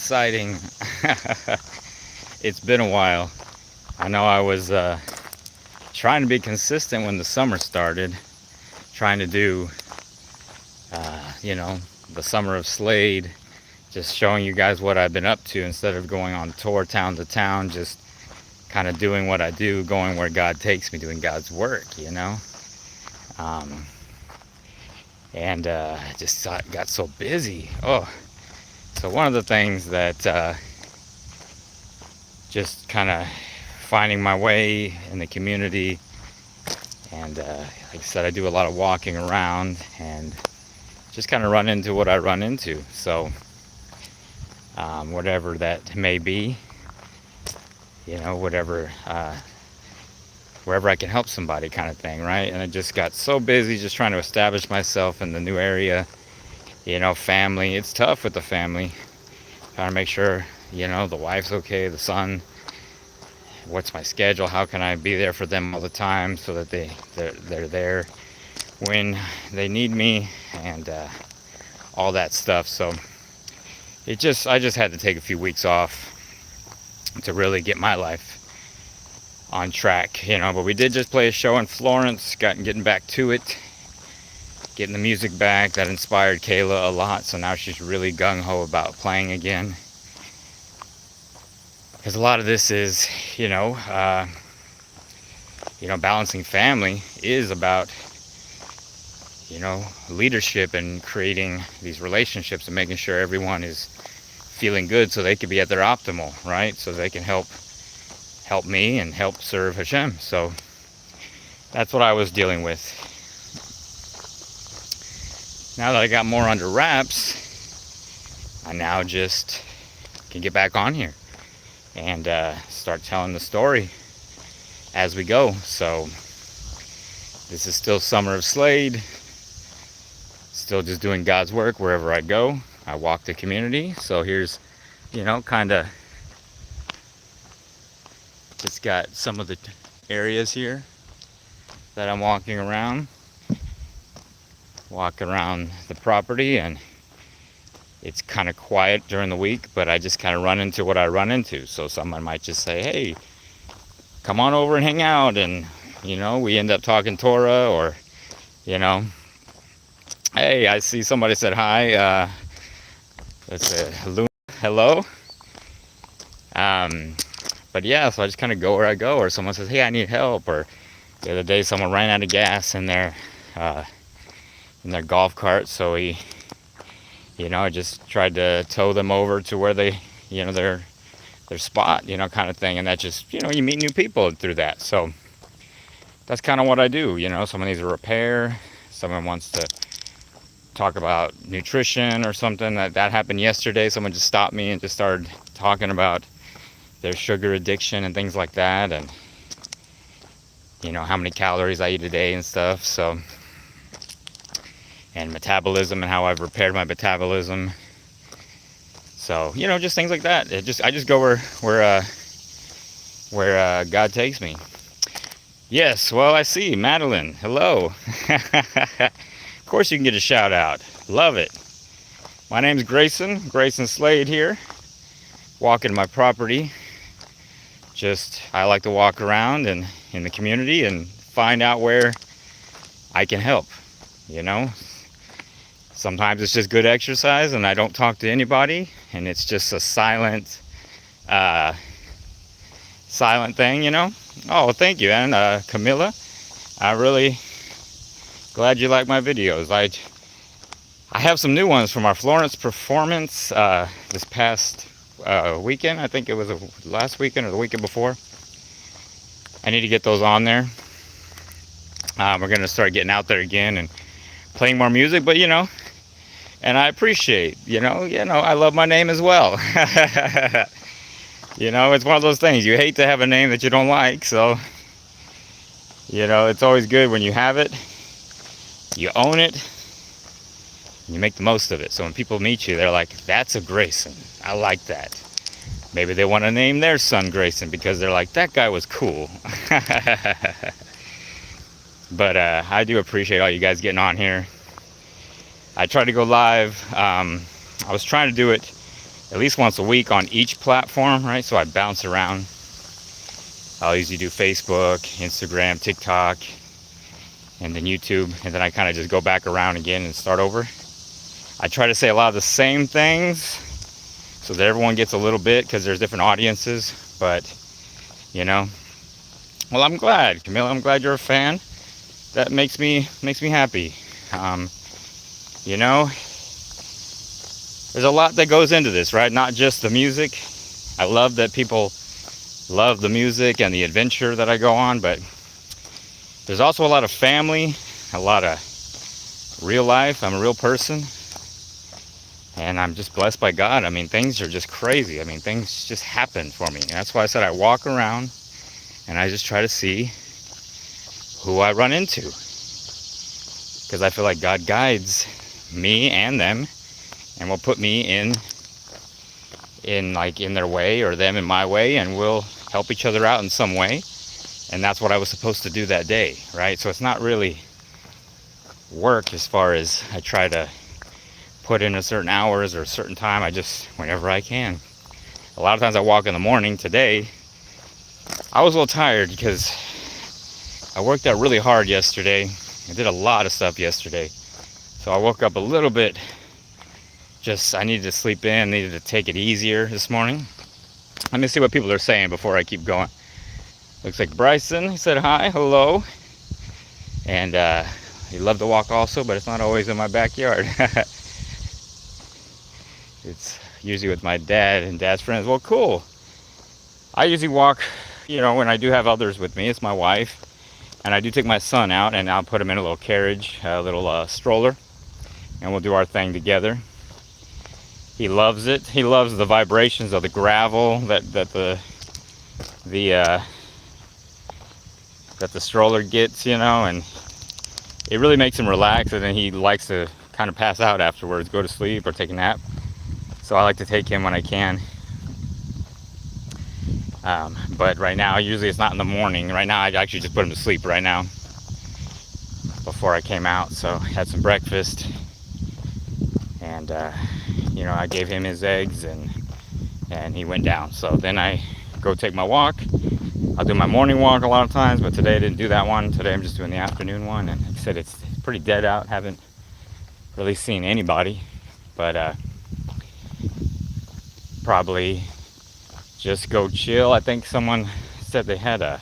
exciting. It's been a while. I know I was trying to be consistent when the summer started, trying to do, the summer of Slade, just showing you guys what I've been up to instead of going on tour town to town, just kind of doing what I do, going where God takes me, doing God's work. Um, and just got so busy. Oh, so one of the things that just kind of finding my way in the community, and like I said, I do a lot of walking around and just kind of run into what I run into. So whatever that may be, whatever, wherever I can help somebody, kind of thing, right? And I just got so busy just trying to establish myself in the new area. Family, it's tough with the family, trying to make sure the wife's okay, the son, what's my schedule, how can I be there for them all the time so that they're there when they need me, and all that stuff. So I just had to take a few weeks off to really get my life on track, but we did just play a show in Florence, getting back to it, getting the music back. That inspired Kayla a lot, so now she's really gung-ho about playing again, because a lot of this is balancing family is about leadership and creating these relationships and making sure everyone is feeling good so they can be at their optimal, right? So they can help me and help serve Hashem. So that's what I was dealing with. Now that I got more under wraps, I now just can get back on here and start telling the story as we go. So this is still Summer of Slade, still just doing God's work wherever I go. I walk the community. So here's, kind of just got some of the areas here that I'm walking around. Walk around the property, and it's kind of quiet during the week, but I just kind of run into what I run into. So someone might just say, hey, come on over and hang out, and we end up talking Torah, or hey, I see somebody said hi, let's say hello. But yeah, so I just kind of go where I go, or someone says, hey, I need help. Or the other day someone ran out of gas in their golf cart, so I just tried to tow them over to where they, their spot, kind of thing. And that just, you meet new people through that. So that's kind of what I do. Someone needs a repair, someone wants to talk about nutrition or something. That happened yesterday. Someone just stopped me and just started talking about their sugar addiction and things like that, and how many calories I eat a day and stuff. So, and metabolism, and how I've repaired my metabolism. So just things like that. I just go where God takes me. Yes, well, I see Madeline. Hello. Of course you can get a shout out. Love it. My name's Graysin Slade here, walking my property. I like to walk around and in the community and find out where I can help. Sometimes it's just good exercise and I don't talk to anybody, and it's just a silent thing. Oh, thank you. And Camilla, I really glad you like my videos. I have some new ones from our Florence performance this past weekend. I think it was last weekend or the weekend before. I need to get those on there. We're going to start getting out there again and playing more music, but and I appreciate, I love my name as well. It's one of those things. You hate to have a name that you don't like, so it's always good when you have it, you own it, and you make the most of it. So when people meet you, they're like, that's a Graysin. I like that. Maybe they want to name their son Graysin because they're like, that guy was cool. But I do appreciate all you guys getting on here. I tried to go live. I was trying to do it at least once a week on each platform, right? So I bounce around. I'll usually do Facebook, Instagram, TikTok, and then YouTube, and then I kind of just go back around again and start over. I try to say a lot of the same things so that everyone gets a little bit, because there's different audiences. But you know, well, I'm glad, Camilla. I'm glad you're a fan. That makes me happy. You know, there's a lot that goes into this, right? Not just the music. I love that people love the music and the adventure that I go on, but there's also a lot of family, a lot of real life. I'm a real person, and I'm just blessed by God. I mean, things are just crazy. I mean, things just happen for me. And that's why I said I walk around and I just try to see who I run into, because I feel like God guides me and them, and will put me in their way, or them in my way, and we'll help each other out in some way. And that's what I was supposed to do that day, right? So it's not really work as far as I try to put in a certain hours or a certain time. I just, whenever I can. A lot of times I walk in the morning. Today, I was a little tired because I worked out really hard yesterday. I did a lot of stuff yesterday. So I woke up a little bit, I needed to sleep in, needed to take it easier this morning. Let me see what people are saying before I keep going. Looks like Bryson, he said hi, hello. And he loved to walk also, but it's not always in my backyard. It's usually with my dad and dad's friends. Well, cool. I usually walk, when I do have others with me. It's my wife. And I do take my son out, and I'll put him in a little carriage, a little stroller. And we'll do our thing together. He loves it. He loves the vibrations of the gravel that the stroller gets, and it really makes him relax. And then he likes to kind of pass out afterwards, go to sleep or take a nap. So I like to take him when I can. But right now, usually it's not in the morning. Right now, I actually just put him to sleep right now before I came out. So I had some breakfast, and I gave him his eggs, and he went down. So then I go take my walk. I'll do my morning walk a lot of times, but today I didn't do that one. Today I'm just doing the afternoon one, and like I said, it's pretty dead out. Haven't really seen anybody, but probably just go chill. I think someone said they had a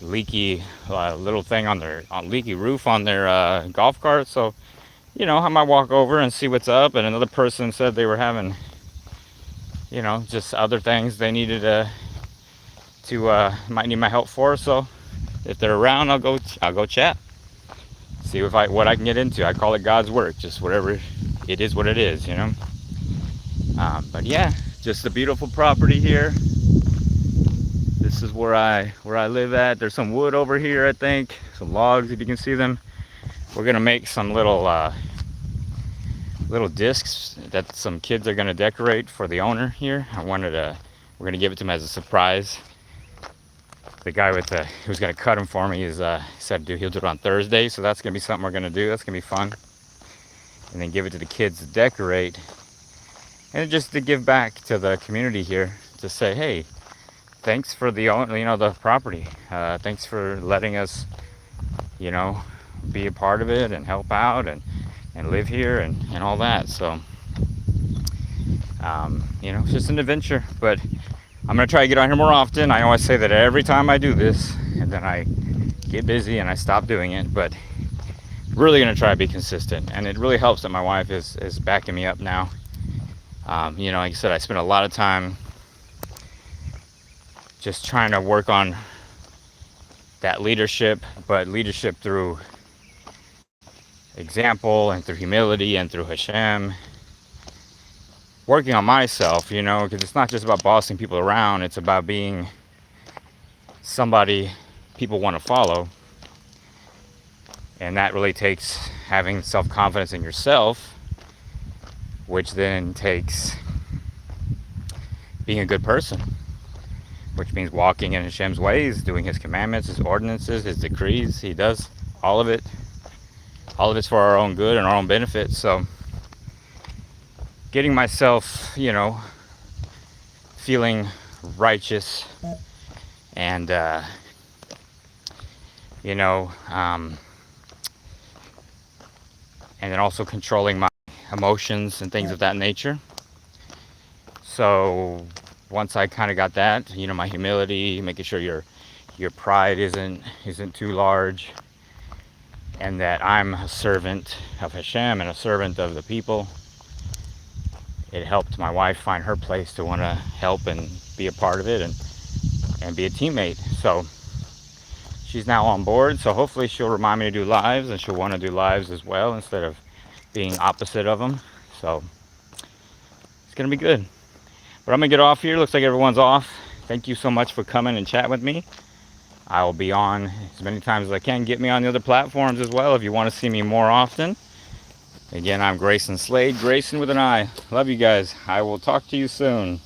leaky little thing on their leaky roof on their golf cart. So I might walk over and see what's up. And another person said they were having just other things they needed might need my help for. So if they're around, I'll go chat, see what I can get into. I call it God's work, just whatever it is, what it is, but yeah, just a beautiful property here. This is where I live at. There's some wood over here, I think, some logs, if you can see them. We're gonna make some little discs that some kids are gonna decorate for the owner here. We're gonna give it to him as a surprise. The guy who's gonna cut them for me said he'll do it on Thursday, so that's gonna be something we're gonna do. That's gonna be fun. And then give it to the kids to decorate, and just to give back to the community here, to say, hey, thanks for the property. Thanks for letting us, be a part of it and help out and live here and all that. So, it's just an adventure. But I'm gonna try to get on here more often. I always say that every time I do this, and then I get busy and I stop doing it. But really gonna try to be consistent, and it really helps that my wife is backing me up now. Like I said, I spent a lot of time just trying to work on that leadership, but leadership through example and through humility and through Hashem. Working on myself, because it's not just about bossing people around, it's about being somebody people want to follow. And that really takes having self-confidence in yourself, which then takes being a good person, which means walking in Hashem's ways, doing His commandments, His ordinances, His decrees. He does all of it all of it's for our own good and our own benefit. So getting myself, feeling righteous and, you know, and then also controlling my emotions and things of that nature. So once I kind of got that, my humility, making sure your pride isn't too large, and that I'm a servant of Hashem and a servant of the people, it helped my wife find her place to want to help and be a part of it and be a teammate. So she's now on board, so hopefully she'll remind me to do lives, and she'll want to do lives as well instead of being opposite of them. So it's gonna be good. But I'm gonna get off here. Looks like everyone's off. Thank you so much for coming and chatting with me. I will be on as many times as I can. Get me on the other platforms as well if you want to see me more often. Again, I'm Graysin Slade, Graysin with an I. Love you guys. I will talk to you soon.